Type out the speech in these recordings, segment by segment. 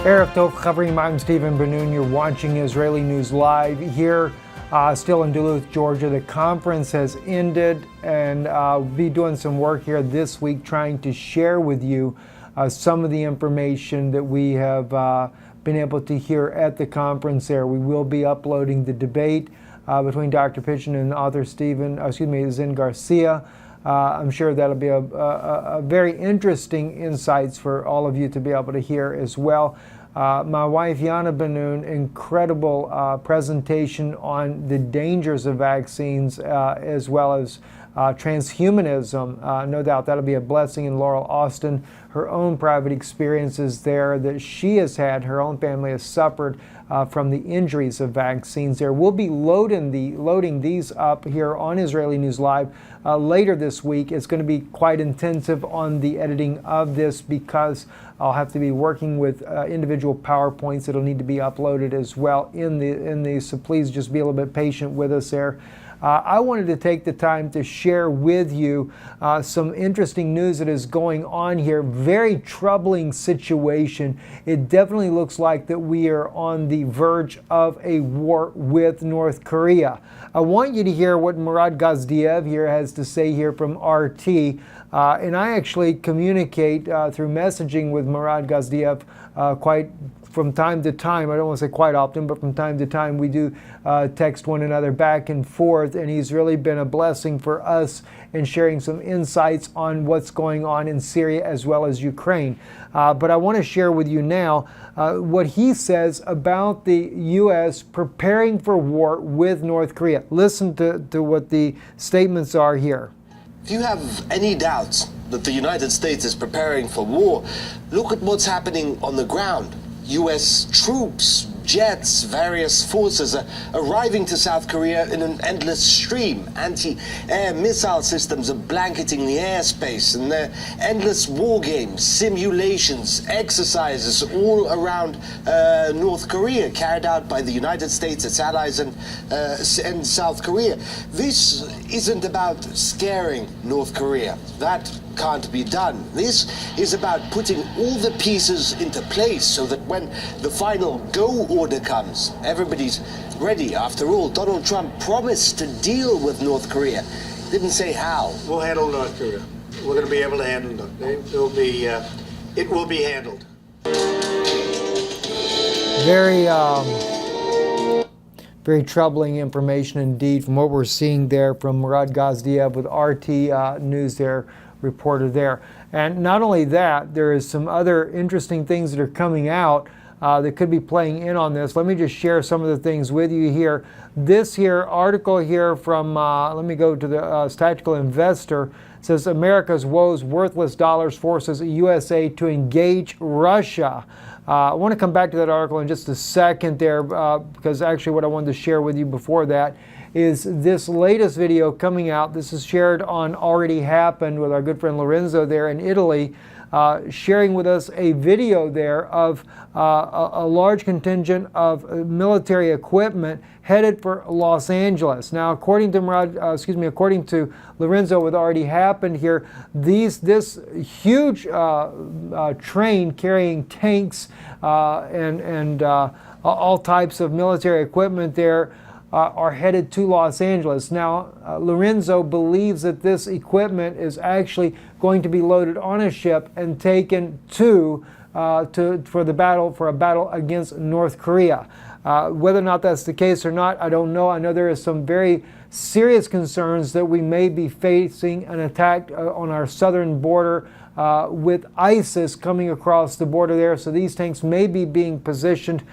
Erev Tov, Chavrim, I'm Stephen Ben-Nun. You're watching Israeli News Live here, still in Duluth, Georgia. The conference has ended, and we'll be doing some work here this week trying to share with you some of the information that we have been able to hear at the conference there. We will be uploading the debate between Dr. Pinchin and author Zen Garcia. I'm sure that'll be a very interesting insights for all of you to be able to hear as well. My wife, Yana Ben-Nun, incredible presentation on the dangers of vaccines as well as transhumanism. No doubt that'll be a blessing. In Laurel Austin, her own private experiences there that she has had, her own family has suffered from the injuries of vaccines there. We'll be loading these up here on Israeli News Live later this week. It's going to be quite intensive on the editing of this because I'll have to be working with individual PowerPoints that'll need to be uploaded as well in these. So please just be a little bit patient with us there. I wanted to take the time to share with you some interesting news that is going on here. Very troubling situation. It definitely looks like that we are on the verge of a war with North Korea. I want you to hear what Murad Gazdiev here has to say here from RT. And I actually communicate through messaging with Murad Gazdiev quite from time to time. I don't want to say quite often, but from time to time we do text one another back and forth, and he's really been a blessing for us in sharing some insights on what's going on in Syria as well as Ukraine. But I want to share with you now what he says about the U.S. preparing for war with North Korea. Listen to what the statements are here. If you have any doubts that the United States is preparing for war, look at what's happening on the ground. U.S. troops, jets, various forces are arriving to South Korea in an endless stream. Anti-air missile systems are blanketing the airspace, and there are endless war games, simulations, exercises all around North Korea, carried out by the United States, its allies, and South Korea. This isn't about scaring North Korea. That can't be done. This is about putting all the pieces into place so that when the final go order comes, everybody's ready. After all, Donald Trump promised to deal with North Korea. Didn't say how. We'll handle North Korea. We're going to be able to handle them. It will be handled. Very troubling information indeed from what we're seeing there from Murad Gazdiev with RT News there, reporter there. And not only that, there is some other interesting things that are coming out that could be playing in on this. Let me just share some of the things with you here. This here article here from, let me go to the Tactical Investor, says America's woes, worthless dollars forces USA to engage Russia. I want to come back to that article in just a second there because actually what I wanted to share with you before that is this latest video coming out. This is shared on Already Happened with our good friend Lorenzo there in Italy, sharing with us a video there of a large contingent of military equipment headed for Los Angeles. Now, according to Lorenzo with Already Happened here, this huge train carrying tanks and all types of military equipment there are headed to Los Angeles. Now, Lorenzo believes that this equipment is actually going to be loaded on a ship and taken for a battle against North Korea. Whether or not that's the case or not, I don't know. I know there is some very serious concerns that we may be facing an attack on our southern border with ISIS coming across the border there. So these tanks may be being positioned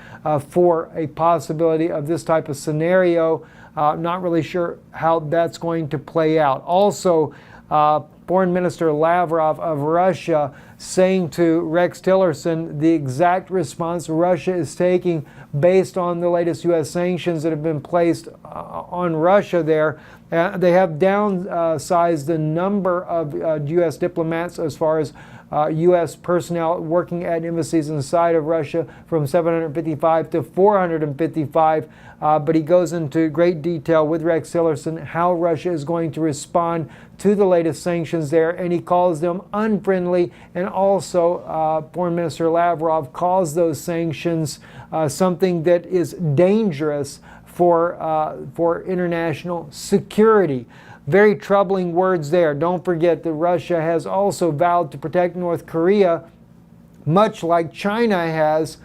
for a possibility of this type of scenario. Not really sure how that's going to play out. Also, Foreign Minister Lavrov of Russia saying to Rex Tillerson the exact response Russia is taking based on the latest U.S. sanctions that have been placed on Russia there. They have downsized the number of U.S. diplomats as far as U.S. personnel working at embassies inside of Russia from 755 to 455. But he goes into great detail with Rex Tillerson how Russia is going to respond to the latest sanctions there, and he calls them unfriendly. And also, Foreign Minister Lavrov calls those sanctions something that is dangerous for international security. Very troubling words there. Don't forget that Russia has also vowed to protect North Korea, much like China has,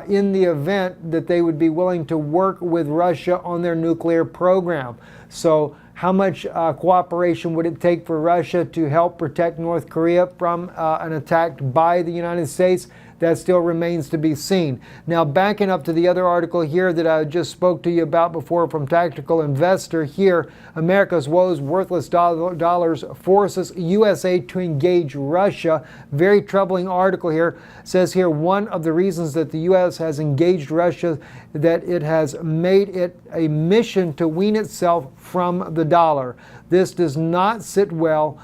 in the event that they would be willing to work with Russia on their nuclear program. So how much cooperation would it take for Russia to help protect North Korea from an attack by the United States? That still remains to be seen. Now, backing up to the other article here that I just spoke to you about before from Tactical Investor here, America's woes, worthless dollars forces USA to engage Russia. Very troubling article here. It says here, one of the reasons that the U.S. has engaged Russia, that it has made it a mission to wean itself from the dollar. This does not sit well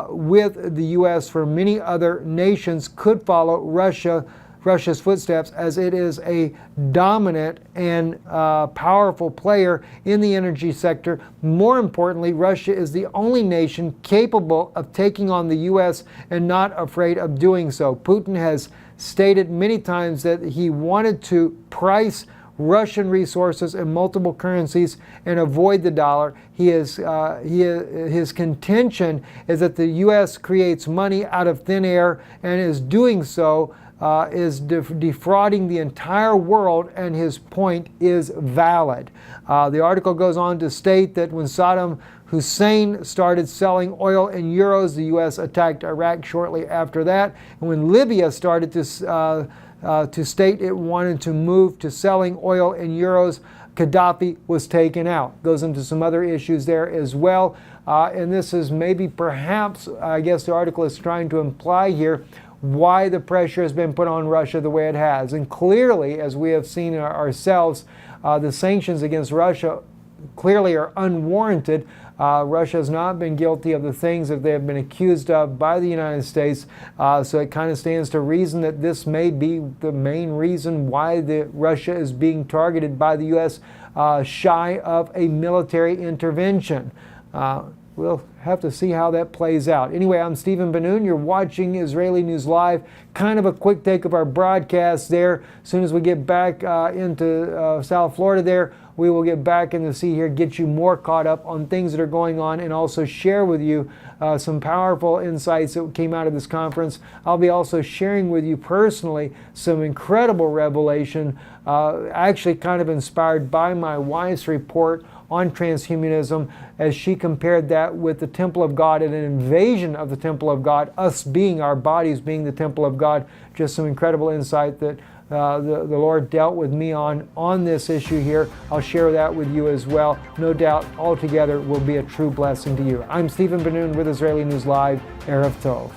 with the U.S., for many other nations could follow Russia's footsteps, as it is a dominant and powerful player in the energy sector. More importantly, Russia is the only nation capable of taking on the U.S. and not afraid of doing so. Putin has stated many times that he wanted to price Russian resources in multiple currencies and avoid the dollar. His contention is that the U.S. creates money out of thin air and is doing so, is defrauding the entire world, and his point is valid. The article goes on to state that when Saddam Hussein started selling oil in euros, the U.S. attacked Iraq shortly after that. And when Libya started to state it wanted to move to selling oil in euros, Gaddafi was taken out. Goes into some other issues there as well. And this is maybe perhaps, I guess the article is trying to imply here, why the pressure has been put on Russia the way it has. And clearly, as we have seen ourselves, the sanctions against Russia clearly are unwarranted. Russia has not been guilty of the things that they have been accused of by the United States. So it kind of stands to reason that this may be the main reason why Russia is being targeted by the U.S. Shy of a military intervention. We'll have to see how that plays out. Anyway, I'm Stephen Ben-Nun. You're watching Israeli News Live. Kind of a quick take of our broadcast there. As soon as we get back into South Florida there, we will get back in the sea here, get you more caught up on things that are going on, and also share with you some powerful insights that came out of this conference. I'll be also sharing with you personally some incredible revelation, actually kind of inspired by my wife's report on transhumanism, as she compared that with the temple of God and an invasion of the temple of God, us being, our bodies being the temple of God. Just some incredible insight that the Lord dealt with me on this issue here. I'll share that with you as well. No doubt, altogether will be a true blessing to you. I'm Stephen Ben-Nun with Israeli News Live. Erev Tov.